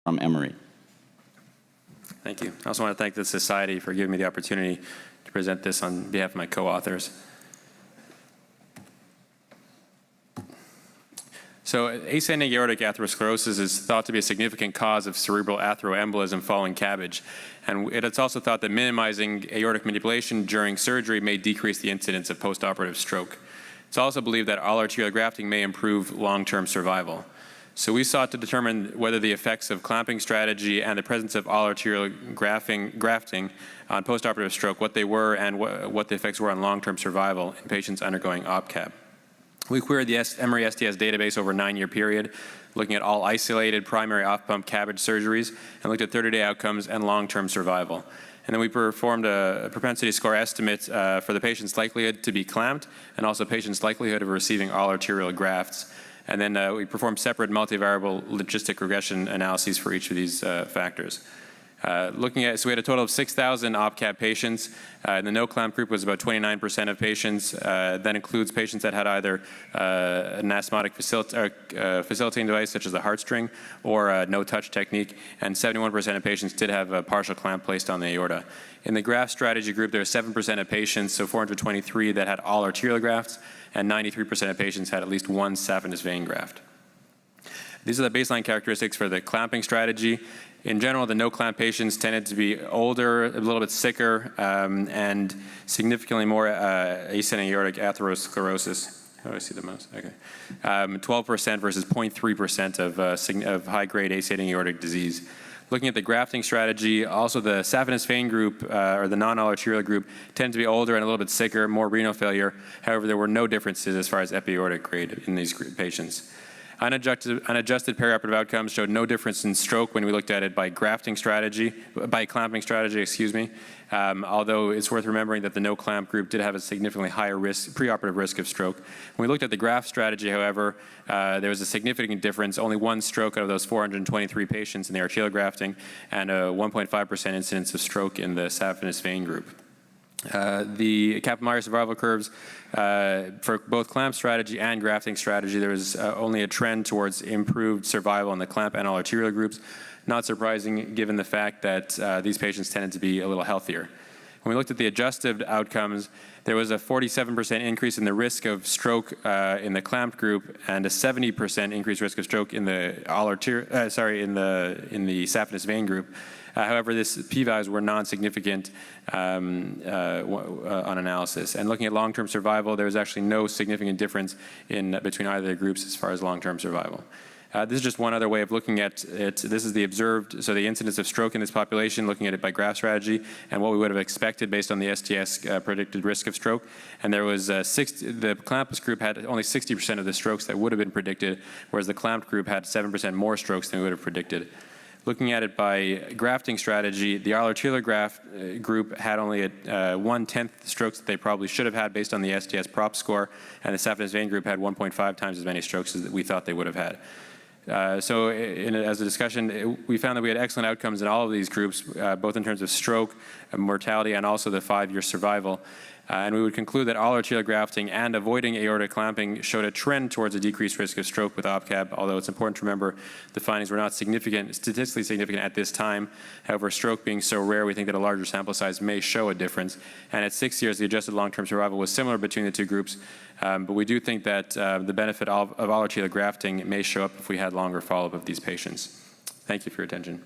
from Emory. Thank you. I also want to thank the Society for giving me the opportunity to present this on behalf of my co-authors. So ascending aortic atherosclerosis is thought to be a significant cause of cerebral atheroembolism following CABG. And it's also thought that minimizing aortic manipulation during surgery may decrease the incidence of postoperative stroke. It's also believed that all arterial grafting may improve long-term survival. So we sought to determine whether the effects of clamping strategy and the presence of all arterial grafting on postoperative stroke, what they were and what the effects were on long-term survival in patients undergoing OPCAB. We queried the Emory STS database over a 9-year period, looking at all isolated primary off-pump CABG surgeries, and looked at 30-day outcomes and long-term survival. And then we performed a propensity score estimate for the patient's likelihood to be clamped, and also patient's likelihood of receiving all arterial grafts. And then we performed separate multivariable logistic regression analyses for each of these factors. So we had a total of 6,000 OPCAB patients. The no-clamp group was about 29% of patients. That includes patients that had either an anastomotic facilitating device, such as a heartstring, or a no-touch technique, and 71% of patients did have a partial clamp placed on the aorta. In the graft strategy group, there are 7% of patients, so 423, that had all arterial grafts, and 93% of patients had at least one saphenous vein graft. These are the baseline characteristics for the clamping strategy. In general, the no-clamp patients tended to be older, a little bit sicker, and significantly more ascending aortic atherosclerosis. How do I see the mouse? Okay. 12% versus 0.3% of high-grade ascending aortic disease. Looking at the grafting strategy, also the saphenous vein group, or the non-arterial group, tend to be older and a little bit sicker, more renal failure. However, there were no differences as far as epi-aortic grade in these patients. Unadjusted perioperative outcomes showed no difference in stroke when we looked at it by clamping strategy, excuse me. Although it's worth remembering that the no-clamp group did have a significantly higher preoperative risk of stroke. When we looked at the graft strategy, however, there was a significant difference. Only one stroke out of those 423 patients in the arterial grafting, and a 1.5% incidence of stroke in the saphenous vein group. The Kaplan Meier survival curves for both clamp strategy and grafting strategy, there was only a trend towards improved survival in the clamp and all arterial groups. Not surprising given the fact that these patients tended to be a little healthier. When we looked at the adjusted outcomes, there was a 47% increase in the risk of stroke in the clamped group, and a 70% increased risk of stroke in the in the saphenous vein group. However, this p-values were non-significant on analysis. And looking at long-term survival, there was actually no significant difference between either of the groups as far as long-term survival. This is just one other way of looking at it. This is the observed, so the incidence of stroke in this population, looking at it by graft strategy, and what we would have expected based on the STS predicted risk of stroke. And there was the clampus group had only 60% of the strokes that would have been predicted, whereas the clamped group had 7% more strokes than we would have predicted. Looking at it by grafting strategy, the arterial graft group had only 1/10 the strokes that they probably should have had based on the STS prop score, and the saphenous vein group had 1.5 times as many strokes as we thought they would have had. As a discussion, we found that we had excellent outcomes in all of these groups, both in terms of stroke, mortality, and also the 5-year survival. And we would conclude that all arterial grafting and avoiding aortic clamping showed a trend towards a decreased risk of stroke with OPCAB, although it's important to remember the findings were not statistically significant at this time. However, stroke being so rare, we think that a larger sample size may show a difference. And at 6 years, the adjusted long-term survival was similar between the two groups. But we do think that the benefit of all arterial grafting may show up if we had longer follow-up of these patients. Thank you for your attention.